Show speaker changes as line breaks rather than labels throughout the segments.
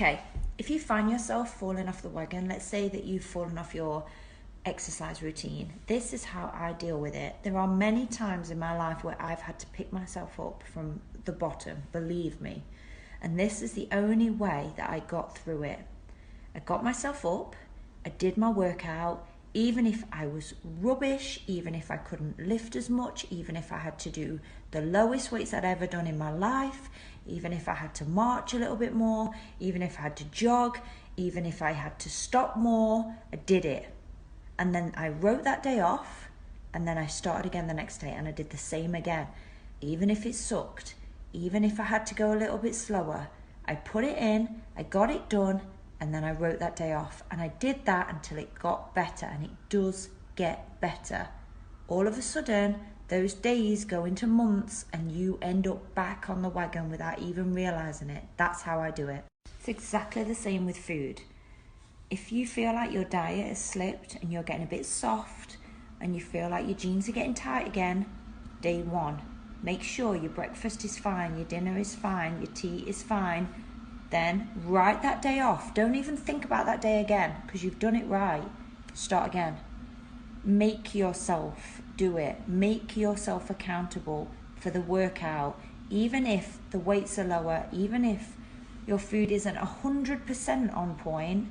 Okay, if you find yourself falling off the wagon, let's say that you've fallen off your exercise routine, this is how I deal with it. There are many times in my life where I've had to pick myself up from the bottom, believe me. And this is the only way that I got through it. I got myself up, I did my workout, even if I was rubbish, even if I couldn't lift as much, even if I had to do the lowest weights I'd ever done in my life, even if I had to march a little bit more, even if I had to jog, even if I had to stop more, I did it. And then I wrote that day off, and then I started again the next day, and I did the same again. Even if it sucked, even if I had to go a little bit slower, I put it in, I got it done, and then I wrote that day off. And I did that until it got better, and it does get better. All of a sudden, those days go into months, and you end up back on the wagon without even realizing it. That's how I do it. It's exactly the same with food. If you feel like your diet has slipped and you're getting a bit soft and you feel like your jeans are getting tight again, day one, make sure your breakfast is fine, your dinner is fine, your tea is fine. Then write that day off. Don't even think about that day again because you've done it right. Start again. Make yourself do it. Make yourself accountable for the workout. Even if the weights are lower, even if your food isn't 100% on point,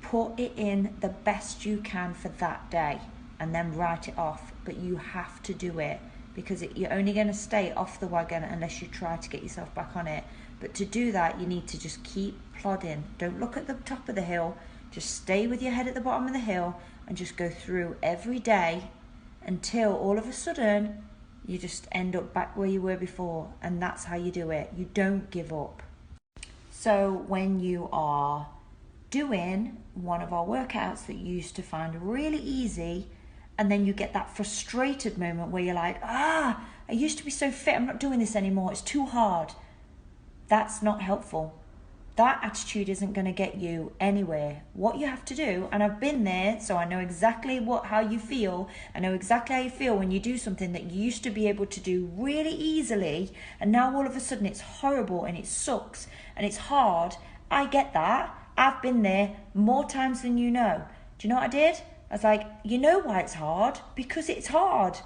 put it in the best you can for that day and then write it off. But you have to do it because you're only going to stay off the wagon unless you try to get yourself back on it. But to do that, you need to just keep plodding. Don't look at the top of the hill. Just stay with your head at the bottom of the hill and just go through every day until all of a sudden you just end up back where you were before. And that's how you do it. You don't give up. So when you are doing one of our workouts that you used to find really easy, and then you get that frustrated moment where you're like, I used to be so fit, I'm not doing this anymore, it's too hard. That's not helpful. That attitude isn't going to get you anywhere. What you have to do, and I've been there, so I know exactly how you feel. I know exactly how you feel when you do something that you used to be able to do really easily, and now all of a sudden it's horrible and it sucks and it's hard. I get that. I've been there more times than you know. Do you know what I did? I was like, you know why it's hard? Because it's hard.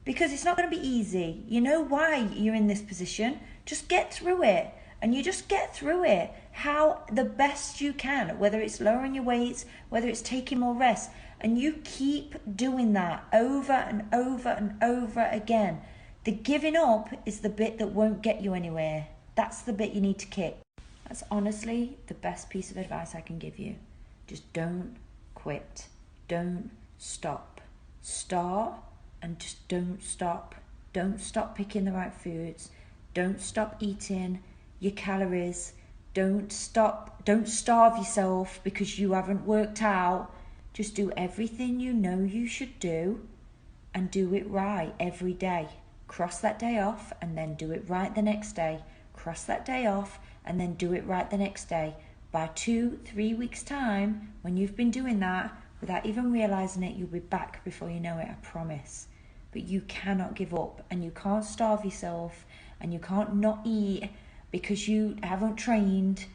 Because it's not going to be easy. You know why you're in this position. Just get through it. And you just get through it how the best you can, whether it's lowering your weights, whether it's taking more rest. And you keep doing that over and over and over again. The giving up is the bit that won't get you anywhere. That's the bit you need to kick. That's honestly the best piece of advice I can give you. Just don't quit. Don't stop. Start and just don't stop. Don't stop picking the right foods. Don't stop eating your calories. Don't starve yourself because you haven't worked out. Just do everything you know you should do and do it right every day. Cross that day off and then do it right the next day. Cross that day off and then do it right the next day. By 2-3 weeks time, when you've been doing that without even realizing it, you'll be back before you know it, I promise. But you cannot give up, and you can't starve yourself, and you can't not eat because you haven't trained.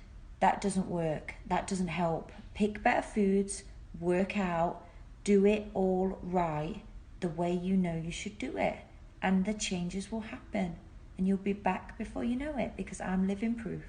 That doesn't work. That doesn't help. Pick better foods, work out, do it all right the way you know you should do it, and the changes will happen. And you'll be back before you know it because I'm living proof.